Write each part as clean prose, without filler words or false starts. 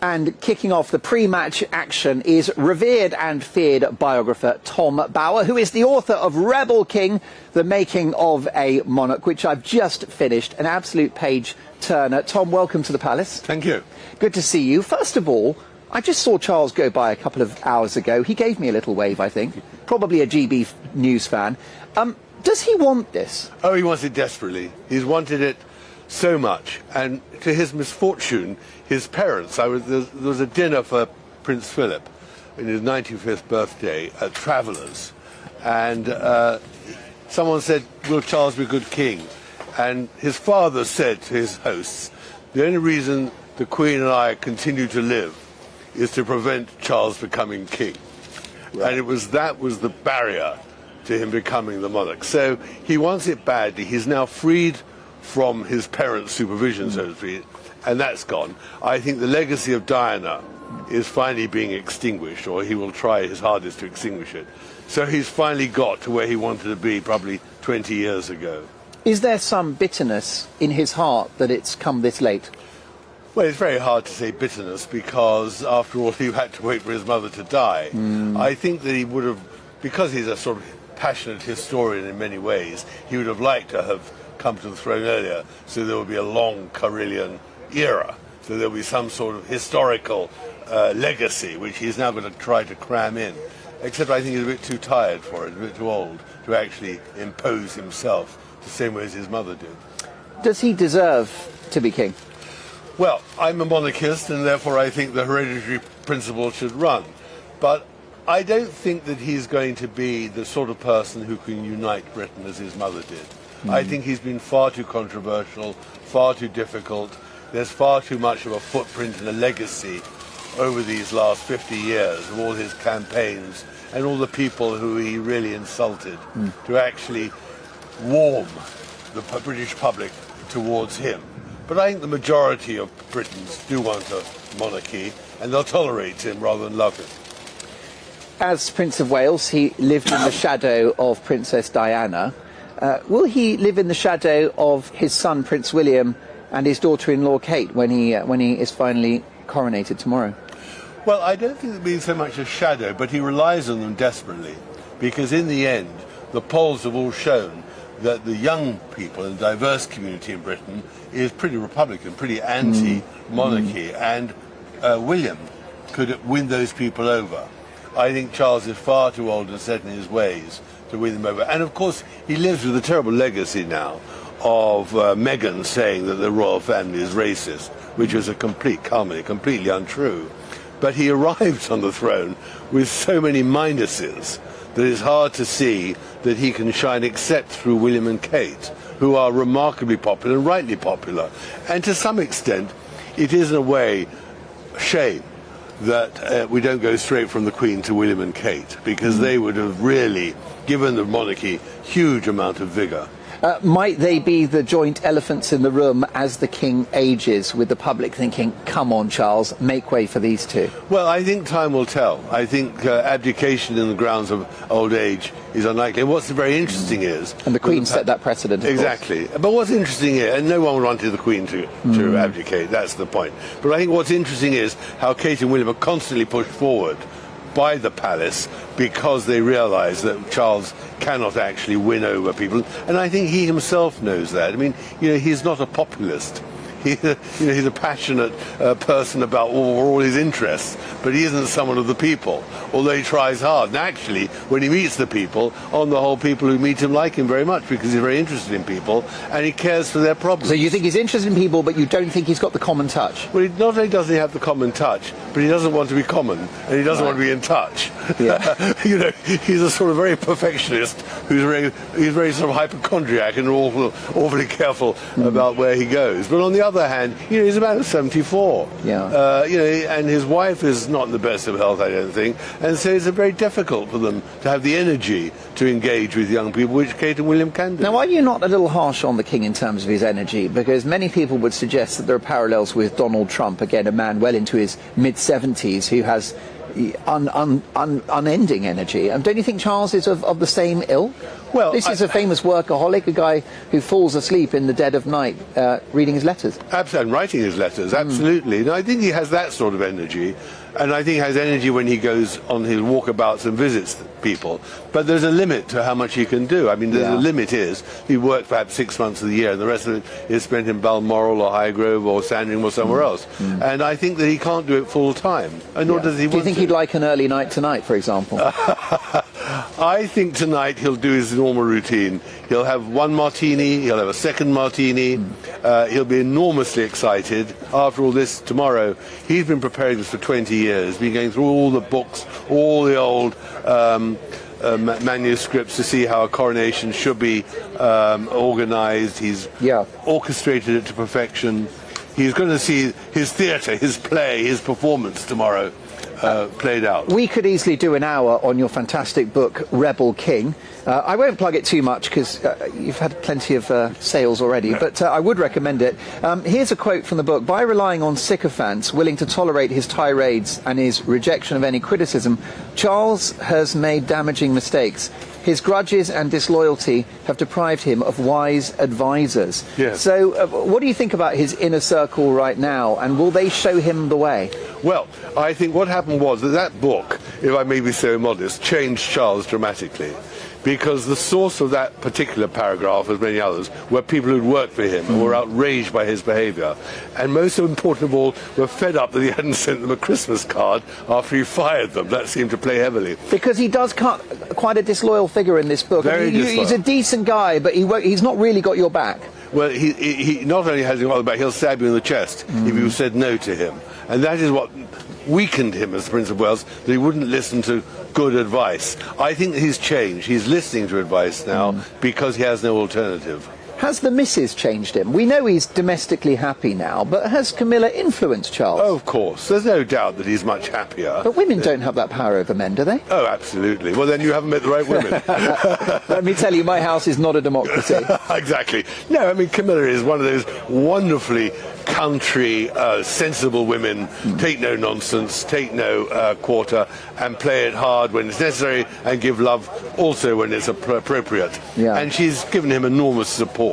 And kicking off the pre-match action is revered and feared biographer Tom Bower, who is the author of Rebel King, The Making of a Monarch, which I've just finished. An absolute page-turner. Tom, welcome to the Palace. Thank you. Good to see you. First of all, I just saw Charles go by a couple of hours ago. He gave me a little wave, I think. Probably a GB News fan. Does he want this? Oh, he wants it desperately. He's wanted it so much. And to his misfortune, his parents, there was a dinner for Prince Philip in his 95th birthday at Travellers. And someone said, will Charles be a good king? And his father said to his hosts, the only reason the Queen and I continue to live is to prevent Charles becoming king. Right. And that was the barrier to him becoming the monarch. So he wants it badly. He's now freed from his parents' supervision, so to speak, and that's gone. I think the legacy of Diana is finally being extinguished, or he will try his hardest to extinguish it. So he's finally got to where he wanted to be probably 20 years ago. Is there some bitterness in his heart that it's come this late? Well, it's very hard to say bitterness because, after all, he had to wait for his mother to die. I think that he would have, because he's a sort of passionate historian in many ways, he would have liked to have come to the throne earlier, so there would be a long Carillion era. So there will be some sort of historical legacy, which he's now going to try to cram in. Except I think he's a bit too tired for it, a bit too old to actually impose himself the same way as his mother did. Does he deserve to be king? Well, I'm a monarchist, and therefore I think the hereditary principle should run. But I don't think that he's going to be the sort of person who can unite Britain as his mother did. I think he's been far too controversial, far too difficult. There's far too much of a footprint and a legacy over these last 50 years of all his campaigns and all the people who he really insulted to actually warm the British public towards him. But I think the majority of Britons do want a monarchy, and they'll tolerate him rather than love him. As Prince of Wales, he lived in the shadow of Princess Diana. Will he live in the shadow of his son, Prince William, and his daughter-in-law, Kate, when he is finally coronated tomorrow? Well, I don't think it'll be so much a shadow, but he relies on them desperately, because in the end, the polls have all shown that the young people and diverse community in Britain is pretty Republican, pretty anti-monarchy, and William could win those people over. I think Charles is far too old and set in his ways to win them over. And of course, he lives with a terrible legacy now of Meghan saying that the royal family is racist, which was a complete calumny, completely untrue. But he arrived on the throne with so many minuses that it's hard to see that he can shine except through William and Kate, who are remarkably popular and rightly popular. And to some extent, it is in a way a shame that we don't go straight from the Queen to William and Kate, because they would have really given the monarchy huge amount of vigour. Might they be the joint elephants in the room as the king ages, with the public thinking, come on, Charles, make way for these two? Well, I think time will tell. I think abdication in the grounds of old age is unlikely. And what's very interesting is... And the Queen set that precedent, of exactly. course. But what's interesting here, and no one wanted the Queen to abdicate, that's the point. But I think what's interesting is how Kate and William are constantly pushed forward by the palace because they realise that Charles cannot actually win over people, and I think he himself knows that. I mean, he's not a populist. He's a passionate person about all his interests, but he isn't someone of the people, although he tries hard. And actually, when he meets the people, on the whole, people who meet him like him very much because he's very interested in people and he cares for their problems. So you think he's interested in people, but you don't think he's got the common touch? Well, not only does he have the common touch, but he doesn't want to be common, and he doesn't want to be in touch. Yeah. He's a sort of very perfectionist who's very sort of hypochondriac and awfully careful about where he goes. But on the other hand, he's about 74. Yeah. And his wife is not in the best of health, I don't think, and so it's very difficult for them to have the energy to engage with young people, which Kate and William can do. Now, are you not a little harsh on the king in terms of his energy? Because many people would suggest that there are parallels with Donald Trump, again, a man well into his mid-70s who has unending energy. Don't you think Charles is of the same ilk? Well, this is a famous workaholic, a guy who falls asleep in the dead of night reading his letters. Absolutely, and writing his letters, absolutely. And I think he has that sort of energy, and I think he has energy when he goes on his walkabouts and visits people. But there's a limit to how much he can do. I mean, the limit is he works perhaps 6 months of the year, and the rest of it is spent in Balmoral or Highgrove or Sandringham or somewhere else. And I think that he can't do it full time, and nor does he want to. Do you think he'd like an early night tonight, for example? I think tonight he'll do his normal routine. He'll have one martini, he'll have a second martini, he'll be enormously excited. After all this, tomorrow, he's been preparing this for 20 years, been going through all the books, all the old manuscripts to see how a coronation should be organised. He's orchestrated it to perfection. He's going to see his theatre, his play, his performance tomorrow played out. We could easily do an hour on your fantastic book, Rebel King. I won't plug it too much because you've had plenty of sales already, but I would recommend it. Here's a quote from the book. By relying on sycophants willing to tolerate his tirades and his rejection of any criticism, Charles has made damaging mistakes. His grudges and disloyalty have deprived him of wise advisors. Yes. So what do you think about his inner circle right now, and will they show him the way? Well, I think what happened was that book, if I may be so modest, changed Charles dramatically. Because the source of that particular paragraph, as many others, were people who'd worked for him and were outraged by his behaviour. And most important of all, were fed up that he hadn't sent them a Christmas card after he fired them. That seemed to play heavily. Because he does cut quite a disloyal figure in this book. Very disloyal. He's a decent guy, but he's not really got your back. Well, he not only has you on the back, he'll stab you in the chest if you said no to him. And that is what weakened him as the Prince of Wales, that he wouldn't listen to good advice. I think that he's changed. He's listening to advice now because he has no alternative. Has the missus changed him? We know he's domestically happy now, but has Camilla influenced Charles? Oh, of course. There's no doubt that he's much happier. But women don't have that power over men, do they? Oh, absolutely. Well, then you haven't met the right women. Let me tell you, my house is not a democracy. Exactly. No, I mean, Camilla is one of those wonderfully country, sensible women, take no nonsense, take no quarter, and play it hard when it's necessary, and give love also when it's appropriate. Yeah. And she's given him enormous support.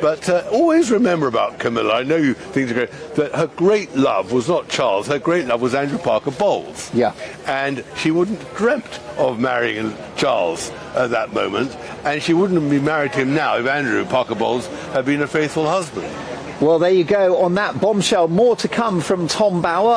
But always remember about Camilla, I know you think that her great love was not Charles, her great love was Andrew Parker Bowles. Yeah. And she wouldn't have dreamt of marrying Charles at that moment, and she wouldn't be married to him now if Andrew Parker Bowles had been a faithful husband. Well, there you go. On that bombshell, more to come from Tom Bower.